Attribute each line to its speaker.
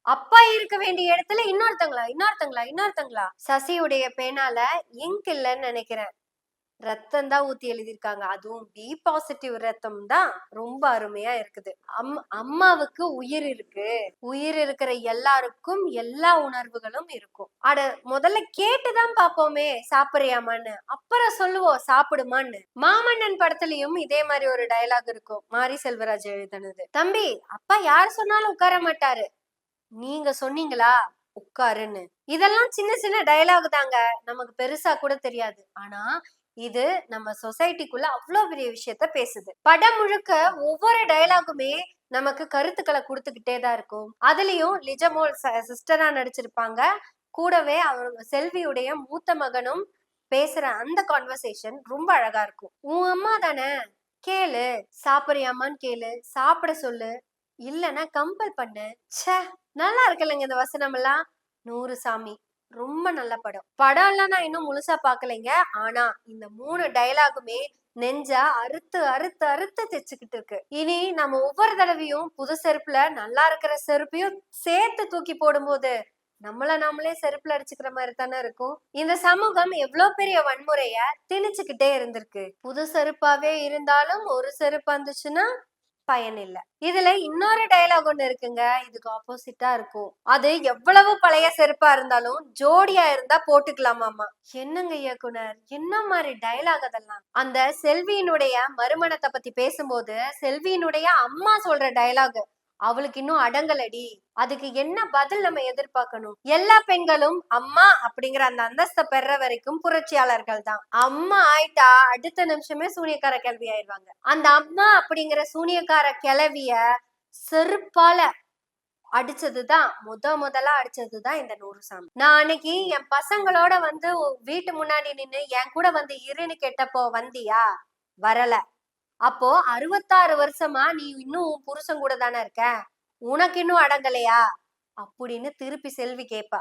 Speaker 1: அப்பா இருக்க வேண்டிய இடத்துல இன்னொருத்தங்களா. சசியுடைய பேனால இங்க் இல்லைன்னு நினைக்கிறேன். ரத்தம் தான் ஊத்தி எழுதியிருக்காங்க. அதுவும் பி பாசிட்டிவ் ரத்தம் தான் ரொம்ப அருமையா இருக்குது. அம்மாவுக்கு உயிர் இருக்கு. உயிர் இருக்கிற எல்லாருக்கும் எல்லா உணர்வுகளும் இருக்கும். அட முதல்ல கேட்டுதான் பாப்போமே சாப்பிடுறியாமான்னு, அப்புறம் சொல்லுவோம் சாப்பிடுமான்னு. மாமன்னன் படத்துலயும் இதே மாதிரி ஒரு டயலாக் இருக்கும். மாரி செல்வராஜ் எழுதினது. தம்பி, அப்பா யார் சொன்னாலும் உட்கார மாட்டாரு, நீங்க சொன்னீங்களா உட்காருன்னு. இதெல்லாம் சின்ன சின்ன டயலாக் தாங்க, நமக்கு பெருசா கூட தெரியாது. ஆனா இது நம்ம சொசைட்டிக்குள்ள அவ்வளவு பெரிய விஷயத்த பேசுது. படம் முழுக்க ஒவ்வொரு டயலாகுமே நமக்கு கருத்துக்களை கொடுத்துக்கிட்டே தான் இருக்கும். அதுலயும் லிஜமோல் சிஸ்டரா நடிச்சிருப்பாங்க. கூடவே அவங்க செல்வியுடைய மூத்த மகனும் பேசுற அந்த கான்வர்சேஷன் ரொம்ப அழகா இருக்கும். உன் அம்மா தானே, கேளு, சாப்பிடுறியாமான்னு கேளு, சாப்பிட சொல்லு, இல்லைன்னா கம்பல் பண்ணு. ச்சே, நல்லா இருக்குல்லங்க இந்த வசனம் எல்லாம். 100 சாமி, ரொம்ப நல்ல படம். படம் எல்லாம் நான் இன்னும் முழுசா பாக்கலைங்க. ஆனா இந்த 3 டயலாகுமே நெஞ்சா அறுத்து அறுத்து அறுத்து தைச்சுக்கிட்டு இருக்கு. இனி நம்ம ஒவ்வொரு தடவையும் புது செருப்புல நல்லா இருக்கிற செருப்பையும் சேர்த்து தூக்கி போடும்போது நாமளே செருப்புல அடிச்சுக்கிற மாதிரி தானே இருக்கும். இந்த சமூகம் எவ்வளவு பெரிய வன்முறைய திணிச்சுக்கிட்டே இருந்திருக்கு. புது செருப்பாவே இருந்தாலும் ஒரு செருப்பு வந்துச்சுன்னா பயன் இல்ல. இதுல இன்னொரு டயலாக் ஒண்ணு இருக்குங்க, இதுக்கு ஆப்போசிட்டா இருக்கும். அது எவ்வளவு பழைய செருப்பா இருந்தாலும் ஜோடியா இருந்தா போட்டுக்கலாமாமா. என்னங்க இயக்குனர், என்ன மாதிரி டயலாக் அதெல்லாம். அந்த செல்வியினுடைய மறுமணத்தை பத்தி பேசும்போது செல்வியினுடைய அம்மா சொல்ற டயலாக், அவளுக்கு இன்னும் அடங்கலடி, அதுக்கு என்ன பதில் நம்ம எதிர்பார்க்கணும். எல்லா பெண்களும் அம்மா அப்படிங்கிற அந்த அந்தஸ்தை பெற வரைக்கும் புரட்சியாளர்கள் தான். அம்மா ஆயிட்டா அடுத்த நிமிஷமே சூனியக்கார கிளவி ஆயிடுவாங்க. அந்த அம்மா அப்படிங்கிற சூனியக்கார கிளவிய செருப்பால அடிச்சதுதான் முதலா அடிச்சதுதான் இந்த 100 சாமி. நான் அன்னைக்கு என் பசங்களோட வந்து வீட்டு முன்னாடி நின்னு என் கூட வந்து இருன்னு கேட்டப்போ வந்தியா? வரல. அப்போ 66 வருஷமா நீ இன்னும் புருஷன் கூட தானே இருக்க, உனக்கு இன்னும் அடங்கலையா அப்படின்னு திருப்பி செல்வி கேப்பா.